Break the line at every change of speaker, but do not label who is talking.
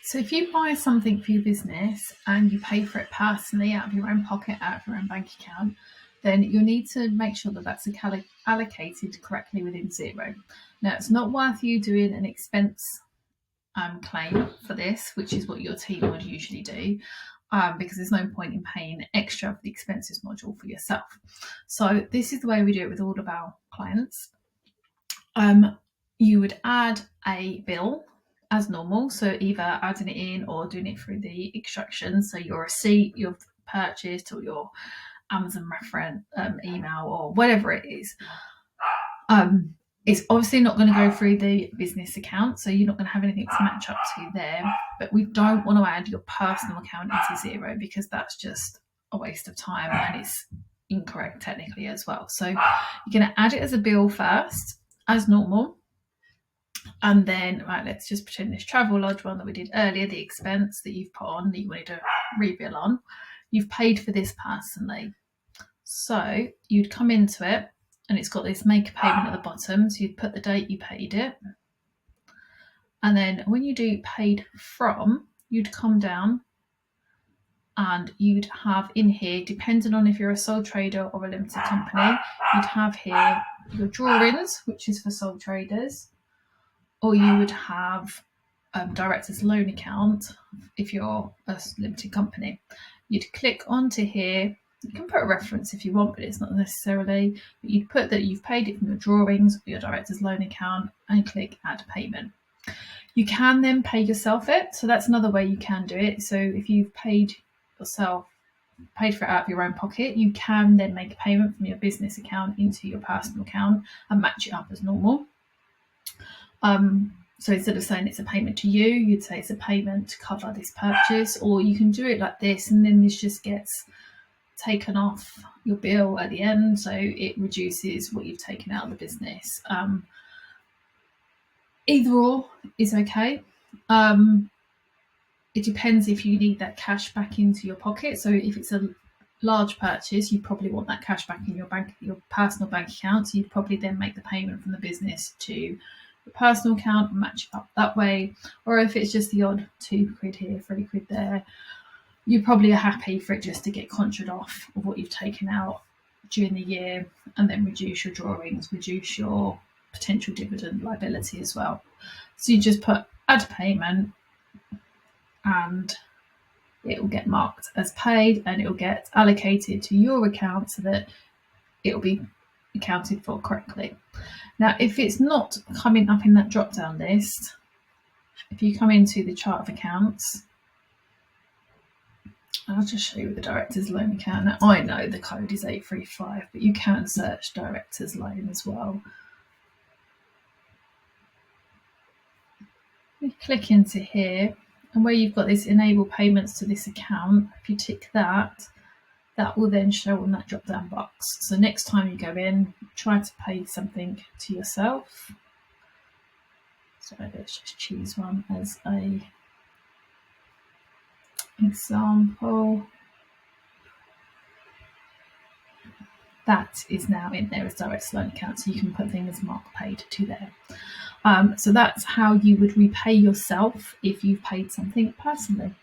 So if you buy something for your business and you pay for it personally out of your own pocket, out of your own bank account, then you'll need to make sure that that's allocated correctly within Xero. Now, it's not worth you doing an expense claim for this, which is what your team would usually do, because there's no point in paying extra for the expenses module for yourself. So this is the way we do it with all of our clients. You would add a bill as normal, so either adding it in or doing it through the extraction, so your receipt you've purchased or your Amazon reference email or whatever it is. It's obviously not going to go through the business account, so you're not going to have anything to match up to there, but we don't want to add your personal account into Xero because that's just a waste of time and it's incorrect technically as well. So you're going to add it as a bill first as normal. And then, right, let's just pretend this travel lodge one that we did earlier, the expense that you've put on that you wanted to rebill on, you've paid for this personally. So you'd come into it and it's got this make a payment at the bottom. So you'd put the date you paid it. And then when you do paid from, you'd come down and you'd have in here, depending on if you're a sole trader or a limited company, you'd have here your drawings, which is for sole traders, or you would have director's loan account if you're a limited company. You'd click onto here. You can put a reference if you want, but it's not necessarily. But you'd put that you've paid it from your drawings or your director's loan account and click add payment. You can then pay yourself it. So that's another way you can do it. So if you've paid yourself, paid for it out of your own pocket, you can then make a payment from your business account into your personal account and match it up as normal. So instead of saying it's a payment to you, you'd say it's a payment to cover this purchase, or you can do it like this and then this just gets taken off your bill at the end, so it reduces what you've taken out of the business. Either or is okay. It depends if you need that cash back into your pocket. So if it's a large purchase, you probably want that cash back in your personal bank account, so you'd probably then make the payment from the business to personal account and match it up that way. Or if it's just the odd £2 here, £3 there, you probably are happy for it just to get conjured off of what you've taken out during the year and then reduce your drawings, reduce your potential dividend liability as well. So you just put add payment and it will get marked as paid and it will get allocated to your account so that it will be accounted for correctly. Now, if it's not coming up in that drop-down list, if you come into the chart of accounts, I'll just show you the director's loan account. Now, I know the code is 835, but you can search director's loan as well. We click into here, and where you've got this enable payments to this account, if you tick that, that will then show on that drop-down box. So next time you go in, try to pay something to yourself. So let's just choose one as a example. That is now in there as direct loan account, so you can put things mark paid to there. So that's how you would repay yourself if you've paid something personally.